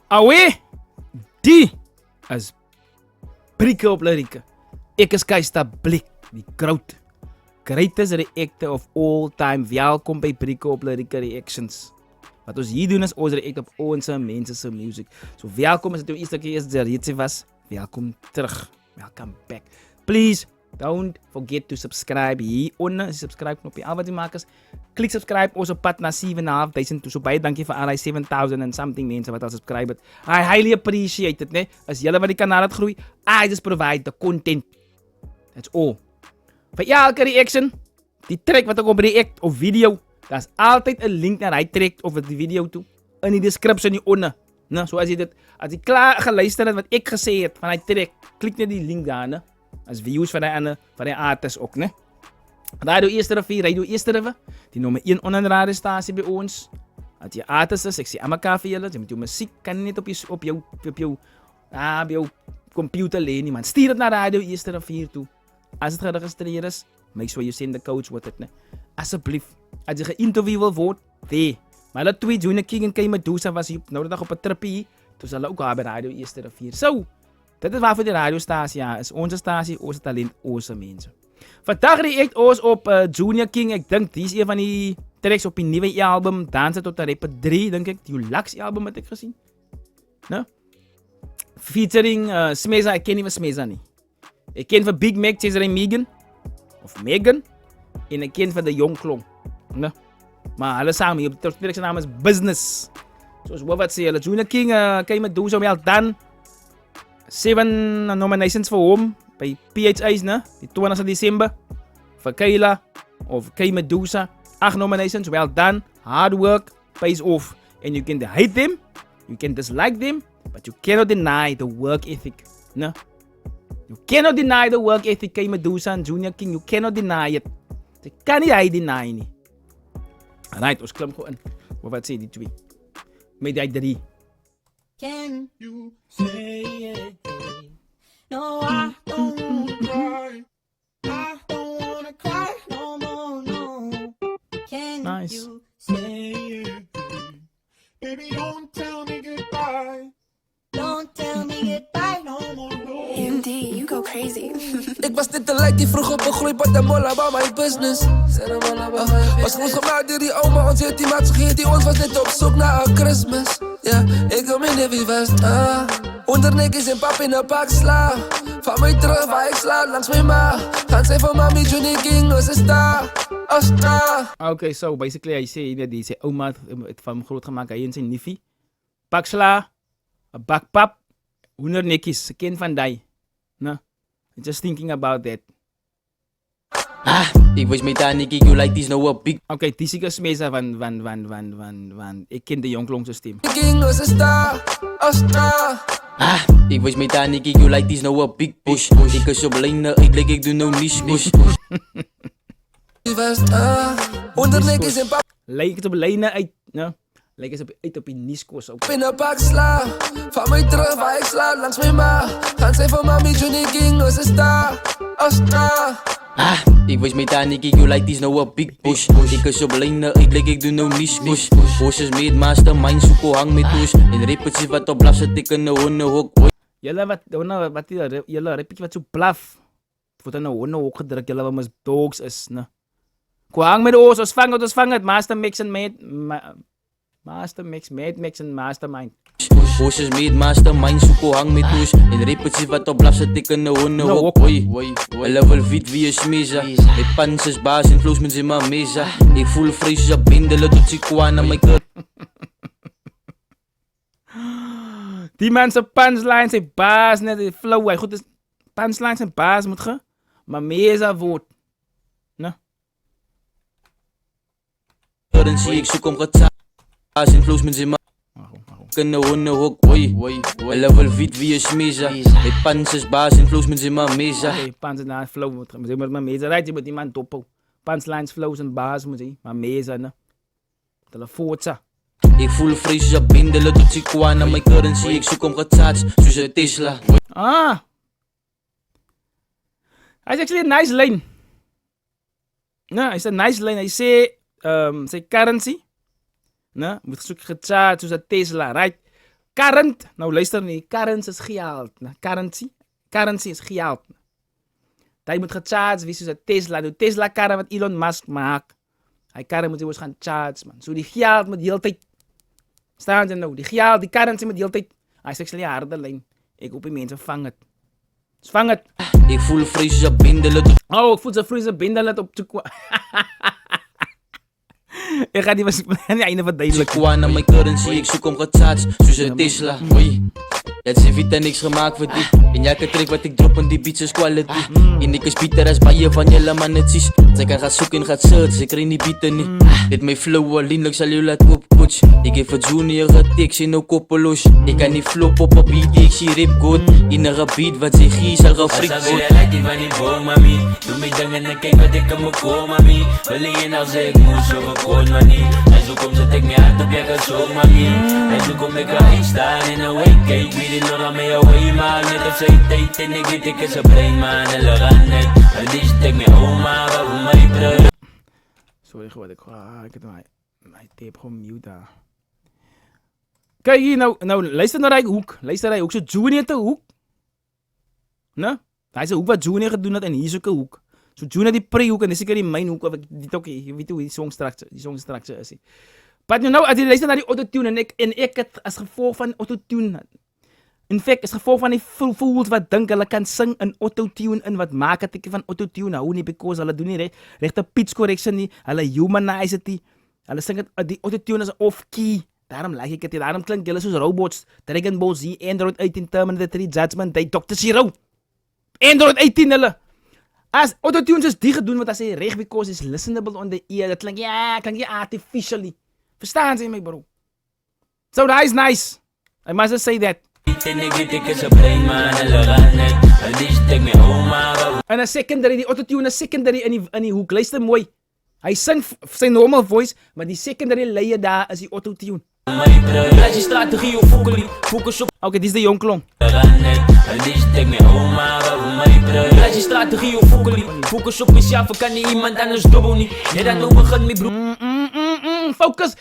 Awe, die is Brieke op Lirieke. Ek is Keista Blik, die greatest reactor of all time. Welkom by Brieke op Lirieke Reactions. Wat ons hier doen is ons react op onze mense music. So welkom as dit jou eerste keer is reeds was. Welkom terug. Welcome back. Please don't forget to subscribe hieronder. As jy subscribe knopie al wat jy maak is. Klik subscribe, ons op pad na 7.500 toe. So baie dankie vir al die 7,000 and something mense wat al subscribe het. I highly appreciate it, né? As julle wat die kanaal het groei, I just provide the content. That's all. Vir elke reaction, die track wat ek op react of video, daar's altyd 'n link naar die track of die video toe in die description hieronder. Nou, so as jy klaar geluister het wat ek gesê het van die track, klik net die link daar, né? As views van die artist ook, né? Radio Eerste Rivier, Radio Eerste Rivier, die nommer 1 onderraadstasie by ons. As jy artist is, ek sê aan mekaar vir julle, jy moet jou musiek kan net op jou computer lê nie, man. Stuur dit na Radio Eerste Rivier toe. As dit geregistreer is, make sure you send the coach with it, né? Asseblief, as jy geïnterview wil word, maar hulle twee, Junior King en K Medusa was hier nou dag op 'n trippie, toe hulle ook daar by Radio Eerste Rivier. So, dit is waarvoor die radiostasie is. Onze stasie, ons talent, ons mense. Vandag react ons op Junior King. Ek dink die is een van die tracks op die nuwe album Danse tot 'n Rapper 3, dink ek. Die Lux album het ek gesien. Nou? Featuring Smeza, ek ken nie van Smeza nie. Ek ken van Big Mac, Cesare Megan of Megan en ek ken van de Jong Klong. Nou? Maar hulle samen hier op die track se naam is Business. Soos wat sê hulle Junior King, kan jy met doen so wel dan 7 nominations vir hom by PHA's, né? Die 20 December. Vir Kayla of K Medusa, 8 nominations, well done. Hard work pays off. And you can hate them, you can dislike them, but you cannot deny the work ethic, né? You cannot deny the work ethic, K Medusa en Junior King. You cannot deny it. Jy kan nie hy deny nie. Alright, ons klim gewoon in. Wat sê die twee? Met die 3. Can you say it? No, I don't wanna cry. I don't wanna cry no more, no. Can Nice. you say it? Baby, don't tell me goodbye. Don't tell me goodbye no more, no. MD, you go crazy. Ik was net te lijk die vroeg opgegroeid, but I'm all about my business. Was goed gemaakt door die oma, ons heeft die maat vergeet, die ons was net op zoek naar een Christmas. Ja, ik wil me niet wie vast. Onder nekjes en pap in een pak sla. Van mij terug waar ik sla, langs mijn ma. Gaan zij van mami, Junior King, als ze sta. Okay, so basically hy sê dat die sy ouma het van hom groot gemaak, hy en sy niefie. Pak sla, 'n bak pap, hoendernetjies, se ken van die. Nou, just thinking about that. Ik was met haar Nicky, you like this no a big. Okay, die seker Smeza van ek ken die Jong Klong systeem. King, als ze sta. Ik was met haar Nicky, you like this no a big push. Ik is op lijnen, ik lijk ik doe no niche push. Onder nekjes en pap Lyk het op lyne uit, nou. Lyk het uit op die nieskos ook. in een pak sla. Van mij terug waar ik sla, langs mijn ma. Gaan zij van mami, Junior King, als ze sta. Ik was met haar Nicky, you like this no a big push. Ik is op lijnen, ik lijk ik doe no niche push. Horses made mastermind, soeko hang met douche. En repetjes wat op blaf zet, ik in de hondenhok. Julle wat julle repetjie wat so blaf. Word in 'n hondehok gedruk, julle wat mos dogs is, né? Kwang met ons vang het, Master Mix en Mastermind. Horses made mastermind, soeko hang met douche. En repetjes wat op blaf zet, ik in de hondenhok. Hulle wil weet wie is Meza. Met panses, baas en flows met z'n ma meza. Ik voel vrees op bindelen tot ik kwam aan mijn kut. Die man se punchlines, sy baas net die flow, hy goed is punchlines en baas moet ge, maar Meza word. Nou, Dan zie ik zoek om getaas en flows met z'n ma. In de hondenhok, hulle wil weet wie is Meza. Met panses, baas en flows met z'n ma meza. okay, punch na flow moet ge, maar Meza right, jy moet die man dophou. Punchlines, flows en baas moet hy, maar Meza, né? Hulle voortsa. Ik voel vrees op bindelen tot ik kwam aan mijn currency. Ik zoek om getaas, zoals een Tesla. It's actually a nice line. No, it's a nice line. Hy sê, sy currency, né, moet soek gecharge soos 'n Tesla, right? current, nou luister nie, currency is geld. Currency is geld. Jy moet gecharge wees soos 'n Tesla. Nou Tesla karre wat Elon Musk maak. Hy karre moet jy ons gaan charge man. So die geld moet heeltyd staan jy nou. Die geld, die currency moet heeltyd. Hy sê ek sal nie harde lyn. Ek hoop die mense vang dit. Vang dit. Ik voel vrees je bindelen. Oh, ek voel so vrees bindel dit op te kwa. Ek gaan die was aan die einde verduidelik. Kwaan naar mijn currency, ik zoek om gecharged, zoals een Tesla. Oei. Het is vita niks gemaakt voor die. En elke track wat ik drop in die beats is quality. En ik is beter als baie van jullie mannetjes. Zij kan gaan zoeken, gaat search, ik krijg niet bieten niet. Dit mijn flow alleen, ik zal je laten opcoach. Ik heb het junior getekst in een koppeloos. Ik kan niet flop op een beat, ik zie rip goed. In een beat wat zich hier zal gaan freak goed. Als je die van die boom, mami. Doe me dingen en kijk wat ik aan me kom, mami. Wil je nou zeggen, ik moet zo gewoon, mami. En zo komt zet ik me hard op, jij gaat zo, mami. En zo kom ik eruit staan in een week, kijk wie die nog aan mij away, man. Net op zijn tijd en ik weet ik is een brein, man. En we gaan net, en die stek me oma, waar we mij brug. Sorry gewoon, ik het my tape gewoon mute daar. Kijk hier nou luister naar die hoek. Luister naar die hoek, so Junior te hoek. Ne? Daar is 'n hoek wat Junior gedoen het en hier is ook 'n hoek. So Junior die pre-hoek en dis seker die myn hoek of ek dit ook, jy weet hoe die song structure is. Maar nou as jy luister na die autotune en ek het as gevolg van autotune. In feite as gevolg van die fools wat dink hulle kan sing in autotune in wat maak het ek van autotune hou nie because hulle doen nie regte pitch correction nie, hulle humanize dit. Hulle sing dit die autotune is off key. Daarom like ek dit. Daarom klink hulle soos robots. Dragon Ball Z, Android 18, Terminator 3, Judgment Day, Dr. Zero. Android 18 hulle. As autotunes is die gedoen wat as hy reg because is listenable on the ear. Dat klink artificially. Verstaan jy my bro? So that is nice. I must just say that. En ik weet ik is een brein, man. En we gaan net, en die stek me oma, waar we En 'n secondary, die autotune is secondary in die hoek. Luister mooi. Hy sing sy normal voice, maar die secondary layer daar is die autotune. mij brug. Laat je strategie of focus op. Okay, dis die jong klomp. We gaan net, en die stek me oma, waar we mij brug. Laat je strategie of focus op mezelf, kan niet iemand anders dubbel niet. Ja, dan nou begin me broer. Focus.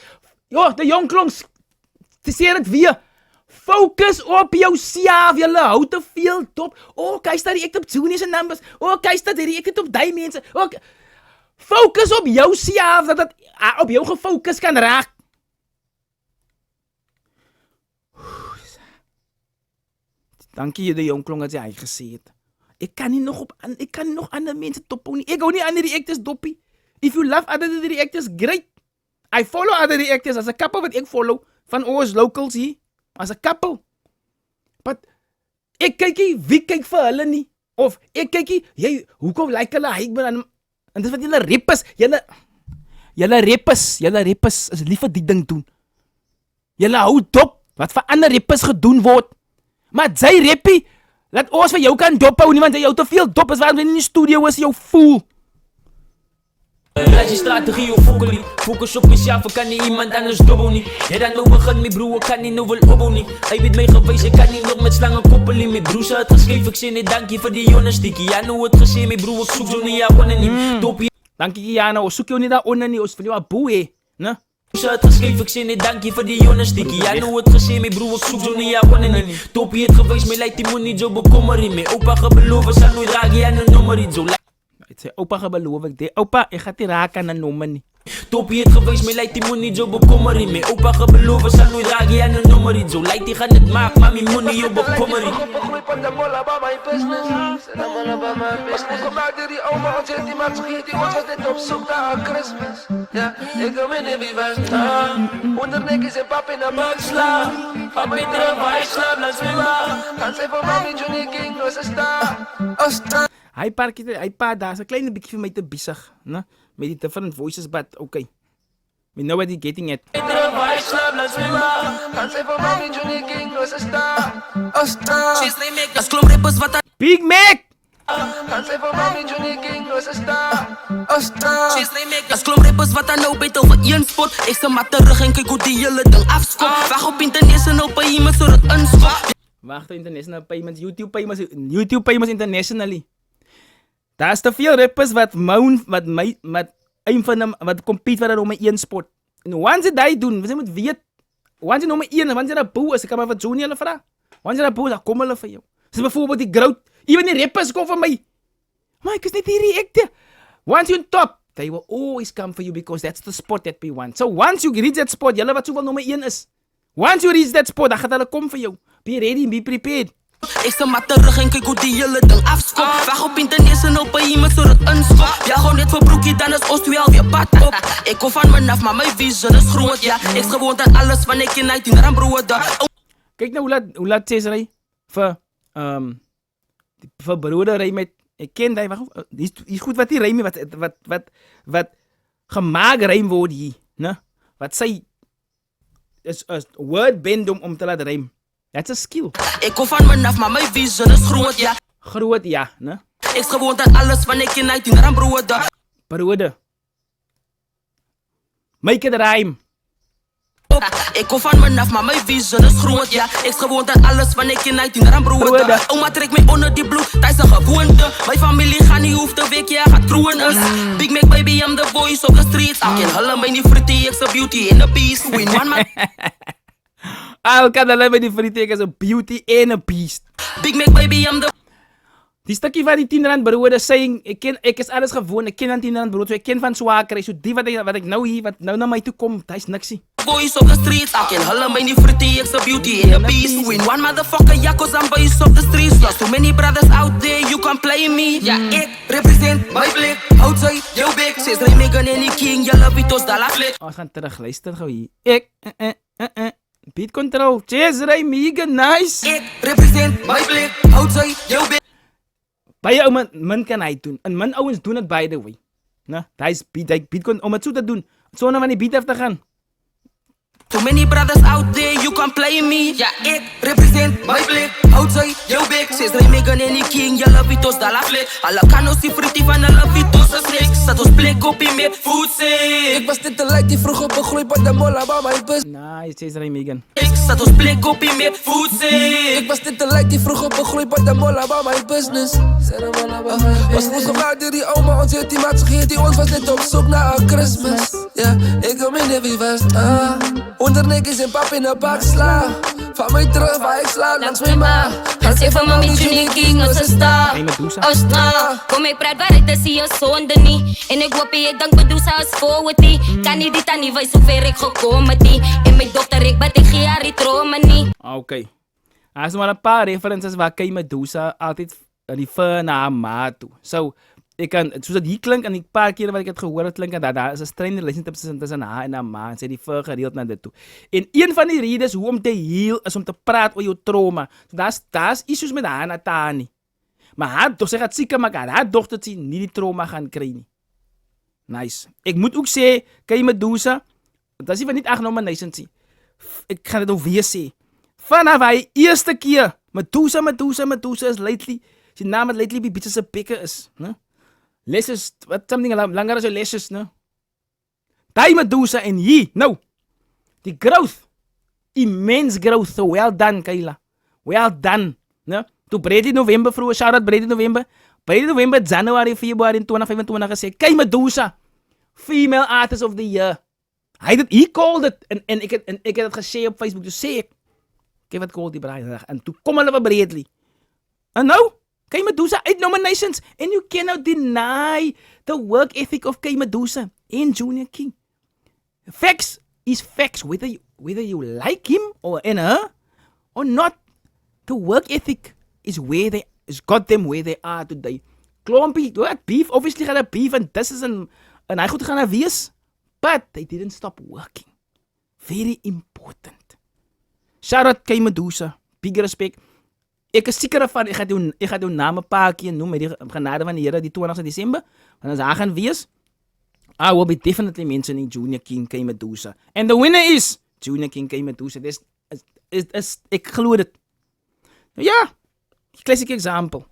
Jo, de jong klomp. Sê dit weer. Focus op jouself. Julle hou te veel dop. Oh, kyk daar die ek op Junior se numbers. Oh, kyk daar die ek op daai mense. Oh, focus op jouself dat dit op jou gefokus kan raak. Dankie die jong klomp dat jy gesê het. Ek kan nie nog ander mense dop hou nie. Ek hou nie ander reactors doppie. If you love other reactors, great. I follow other reactors as a couple wat ek follow van ons locals hier. As a couple. But ek kyk nie wie kyk vir hulle nie. Of ek kyk nie, jy, hoekom like hulle hype aan en dis wat julle rappers, julle rappers is lief vir die ding doen. Julle hou dop wat vir ander rappers gedoen word. Maar jy rappie, laat ons vir jou kan dop hou nie want jy jou te veel dop is waarom jy nie in die studio is, jou fool. Laat je strategie of focus op mezelf, kan niet iemand anders dubbel niet. Ja, dan nou begin mijn broer, kan niet nou wel opbouw niet. Hij weet mij geweest, ik kan niet nog met slangen koppelen. Mijn broer had geschreven, ik zei nee, dankie voor die journalistiek. Ja, nou het gezien, mijn broer, ik zoek zo niet, ja, onder niet. Topie. Dankie Jana, ons soek jou nie daar onder nie, ons wil jou boe hê, né? Ze had geschreven, ik zei nee, dankie voor die journalistiek. Ja, nou het gezien, mijn broer, ik zoek zo niet, ja, onder niet. Topie het geweest, mijn lijkt die moet niet zo bekommeren. Mijn opa gebeloven, zal nooit raken, ja, een nummer niet zo. Het sê opa gebeloof ek dit. Opa, ek gaan nie raak aan 'n nommer nie. Topie het geweest, my lijkt die moet niet zo bekommeren. Mijn opa gebeloven, zal nooit raken, ja, een nummer niet zo. Lijkt die gaan het maken, maar mijn moet niet zo bekommeren. Onder nekjes en pap in de bak sla. Van mijn travail slaap, laat me waar. Gaan zij voor mami, Johnny King, was een star. Hy paar daar's 'n klein bietjie vir my te besig, né? Met die different voices, but okay. We know what you're getting at. Mijn travail slaap, laat me waar. Gaan zij voor mami, Johnny King, was een star. Als klomp rappers wat Big Mac! Gaan zij voor mami, Johnny King, was een star. Als klomp rappers wat dan nou beter over één spot. Ik zeg maar terug en kijk hoe die hele ding afskop. Wacht op international payments zodat het inskop. Wacht op international payments, YouTube payments internationally. Daar's te veel rappers wat moan, wat een van them, wat compete wat om my een spot. En once dit doen, jy moet weet, Wanneer jy nommer 1, wanneer jy 'n boe is, ek kan maar vir Junior hulle vra. Wanneer jy 'n boe, dan kom hulle vir jou. Dis byvoorbeeld die Groot, ewen die rappers kom vir my. Maar ek is net hierdie ekte. Once you're on top, they will always come for you because that's the spot that we want. So once you reach that spot, julle wat soveel nommer 1 is. Once you reach that spot, dan gaan hulle kom vir jou. Be ready, be prepared. Ek sê maar terug en kyk hoe die hele ding afskop. Weg op international by iemand so dit inskop. Ja, gewoon net vir broekie, dan is ons 12 weer pad op. Ek kom van my af, maar my vision is groot, ja. Ek is gewoon aan alles van ek en 19 rand brood. Kyk nou hoe laat sê ry vir broeder ry met ek ken hy dis goed wat hy ry met wat gemaak ry word hier, né? Wat sy is 'n word bend om te laat ry. That's a skill. Ek kom van my af, maar my vision is groot, ja. Groot, ja, né? Ek is gewoon aan alles van ek en 19 rand brood. Brode. Make it rhyme. Ek kom van my af, maar my vision is groot, ja. Ek is gewoon aan alles van ek en 19 rand brood. Ouma trek my onder die bloed, thuis 'n gewoonte. My familie gaan nie hoef te weet jy gaat kroon is. Big Mac baby, I'm the voice of the streets. Ek ken hulle my nie pretty, ek's a beauty and a beast. Win one man. Al kan hulle my nie vertel as 'n beauty and a beast. Big Mac baby, I'm the Die stukkie van die 10 rand broode saying ek is alles gewoon. Ek ken aan 10 rand brood, so ek ken van swaker. So die wat ek nou hier wat nou na my toe kom, hy's niksie. voice of the streets. Ek ken hulle my nie pretty, ek's a beauty and a beast. Win one motherfucker, ja, cause I'm voice of the streets. Lost too many brothers out there, you can't play me. Ja, ek represent my plek. Houd sy jou bek, says Ray Megan en die King. Julle weet ons daar aflet. Ons gaan terug luister gou hier. Beat control. Cheers Ray Megan, nice. Ek represent my plek. Houd sy jou bek. Baie ou min kan hy doen. En min ouens doen dit by the way. Né? Hy's beat kon om dit so te doen. Sonder van die beat af te gaan. Too many brothers out there, you can't play me. Ja, ek represent my plek. Houd sy jou bek, says Ray Megan en die King. Julle weet ons daar aflet. Alle kan ons die pretty van hulle weet ons is niks. Zat ons plek op die met voedsel. Ik was net te lijkt die vroeg opgegroeid bij de molla, maar mijn bus. Nice, says Ray Megan. Zat ons plek op die met voedsel. Ik was net te lijkt die vroeg opgegroeid bij de molla, maar mijn business. Was goed gemaakt door die oma, ons heeft die maat, zo geeft die ons was net op zoek naar een Christmas. Ja, ik kom in de wie was. Onder nekjes en pap in de bak sla. Van mij terug waar ik sla, langs mijn ma. Als je van mami Junior King als een star. Hey Medusa. Als kom ik praat waaruit te zie je zonde niet. En ik hoop je dank Medusa als voor die. Kan niet dit aan die wijs zover ik gekomen die. En mijn dochter ik bad ik geen aritrome niet. Okay. As maar 'n paar references waar Kay Medusa altyd refer na haar ma toe. So, ek kan soos dit hier klink en die paar kere wat ek dit gehoor het klink dat daar is 'n strain relationship tussen haar en haar ma en sy refer gereeld na dit toe. En een van die redes hoe om te heal is om te praat oor jou trauma. So daar's issues met haar en Tani. Maar haar dogter gaat seker maak haar dogtertjie nie die trauma gaan kry nie. Nice. Ek moet ook sê Kay Medusa, dit is nie van net 8 nominations nie. Ek gaan dit nou weer sê. Vanaf hy eerste keer Medusa is lately. Sy naam het lately by bitches se pikke is, né? Lesses, wat something langer as jou lesses, né? Daai Medusa en hier, nou. Die growth. Immense growth. So well done, Kayla. Well done, né? Toe Brady November vroeger, shout out Brady November, January, February 2025 gesê, Kay Medusa, Female Artist of the Year. He called it, en ek het het geshare op Facebook, dus sê ek, kijk wat called die braai, en toe kom hulle van Bradley. En nou, Kay Medusa, 8 nominations, and you cannot deny the work ethic of Kay Medusa and Junior King. Facts is facts, whether you like him or in her or not. The work ethic is got them where they are today. Klompie, what beef? Obviously gaan hulle beef en dis is en hy goed gaan wees. But they didn't stop working. Very important. Shout out Kay Medusa. Big respect. Ek is seker van ek gaan jou naam 'n paar keer noem met die genade van die Here die 20ste Desember. Want as hy gaan wees, I will be definitely mentioning Junior King Kay Medusa. And the winner is Junior King Kay Medusa. Ek glo dit. Ja, classic example.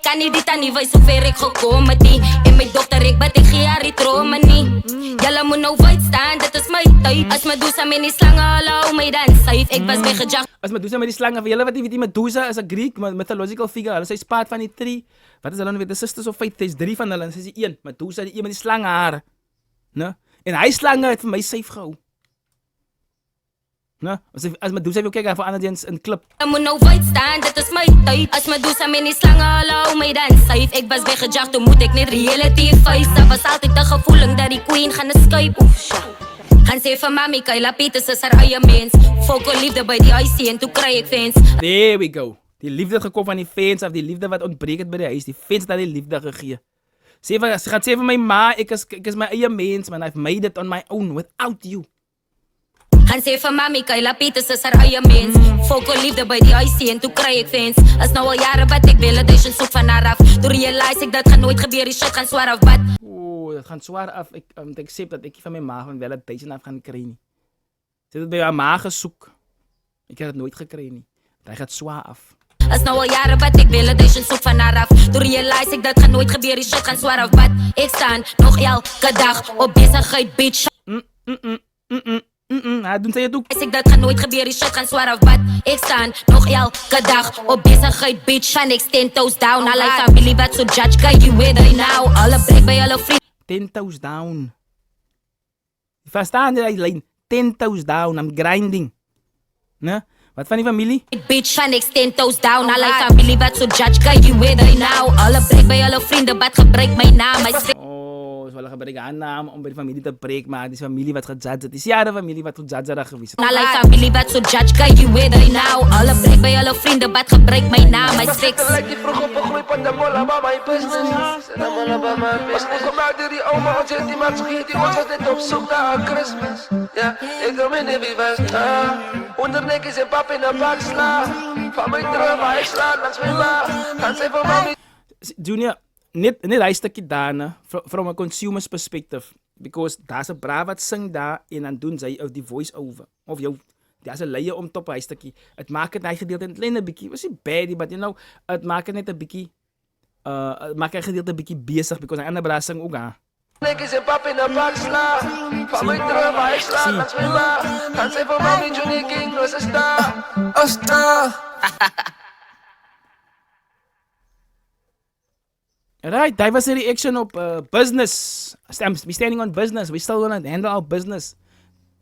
Kan niet dit aan die wijs zover ik gekomen die. En mijn dochter ik bad ik geen aritrome niet. Jelle moet nou wijd staan, dit is mijn tijd. Als Medusa met die slangen hou mij dan safe. Ik was weggejagt. As Medusa met die slange, vir julle wat nie weet, die Medusa is 'n Greek mythological figure. Hulle is part van die 3. Wat is hulle nou weer? The Sisters of Faith. There's 3 van hulle en sy is die een. Medusa die een met die slange hare. Né? En hy slange het vir my safe gehou. Nou, as Medusa wil kyk, verander jy in klip. Jy moet nou wyd staan, dit is my tyd. As Medusa met die slange hou my dan safe. Ek was weggejag, toe moet ek net reality face. Daar was altyd 'n gevoeling dat die queen gaan escape. Oef, sja. Gaan sê vir mami, Kayla Peters is haar eie mens. Foko liefde by die IC en toe kry ek fans. There we go. Die liefde het gekom van die fans af, die liefde wat ontbreek het by die huis. Die fans het die liefde gegee. Sy gaan sê vir my ma, ek is my eie mens, man. I've made it on my own without you. Gaan sê vir mami, Kayla Peters is haar eie mens. Foko liefde by die IC en toe kry ek fans. Is nou al jare wat ek validation soek van haar af. Toe realize ek dat gaan nooit gebeur, die shit gaan swaar af bad. Oeh, dat gaan swaar af. Ek accept dat ek van my ma van validation af gaan kry nie. Sy het by haar ma gesoek. Ek het dit nooit gekry nie. Hy gaat swaar af. Is nou al jare wat ek validation soek van haar af. Toe realize ek dat gaan nooit gebeur, die shit gaan swaar af bad. Ek staan nog elke dag op besigheid, bitch. Hij doen sy het ook. Ek dat gaan nooit gebeur, die shit gaan swaar af bad. Ek staan nog elke dag op besigheid, bitch. Van ek 10 toes down. Al die familie wat so judge, kyk jy where they now. Alle breek by alle vriend. 10 toes down. Verstaan jy die lyn? 10 toes down, I'm grinding. Ne? Wat van die familie? Bitch, van ek 10 toes down. Al die familie wat so judge, kyk jy where they now. Alle breek by alle vriende wat gebruik my naam. Oh, hulle gebruik haar naam om by die familie te preek, maar dis familie wat gejudge het. Dis ja, die familie wat gejudge het gewees. Al die familie wat so judge, kyk jy where they now. Alle breek by alle vriende wat gebruik my naam. My sex. Like die vroeg op 'n groeipad, dan molla by my business. En dan molla by my business. Was gemaakt door die oma, ons het die maatschappij, die ons was net op zoek naar Christmas. Ja, ik kom in de wie was. Ondernek is een pap in een bak sla. Van mijn droom, hij slaat langs mijn la. Gaan zij voor mami. Junior, net hy stukkie daarna, from a consumer's perspective. Because daar's 'n bra wat sing daar en dan doen sy die voice over. Of jou, daar's 'n leier om top hy stukkie. Het maak het hy gedeelte in 'n klein bietjie. Was nie bad, but you know, het maak het net 'n bietjie maak hy gedeelte 'n bietjie besig because hy ander bra sing ook aan. Ondernek is een pap in een bak sla. Van mijn droom, hij slaat langs mijn la. Gaan zij voor mami, Johnny King, was een star. Een star. Right, that was a reaction op business. We standing on business. We still gonna handle our business.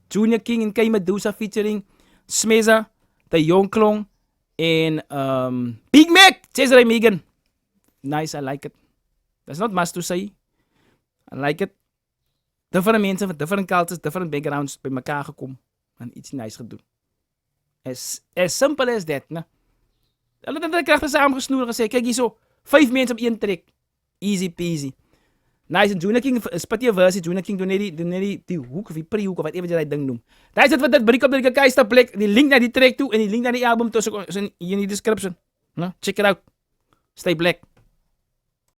Junior King en K Medusa featuring Smeza, The Young Klong en Big Mac, Cesare Megan. Nice, I like it. There's not much to say. I like it. Different mense van different cultures, different backgrounds by mekaar gekom en iets nice gedoen. As simple as that, né? Hulle het die kragte saamgesnoer en gesê, kyk hierso, 5 mense op een trek. Easy peasy. Nice, en Junior King spit jy 'n versie, Junior King doen net die hoek of die pre-hoek of whatever jy daai ding noem. Daai sit wat dit breek op die Keister plek, die link na die track toe en die link na die album tussen hier in die description. No? Check it out. Stay black.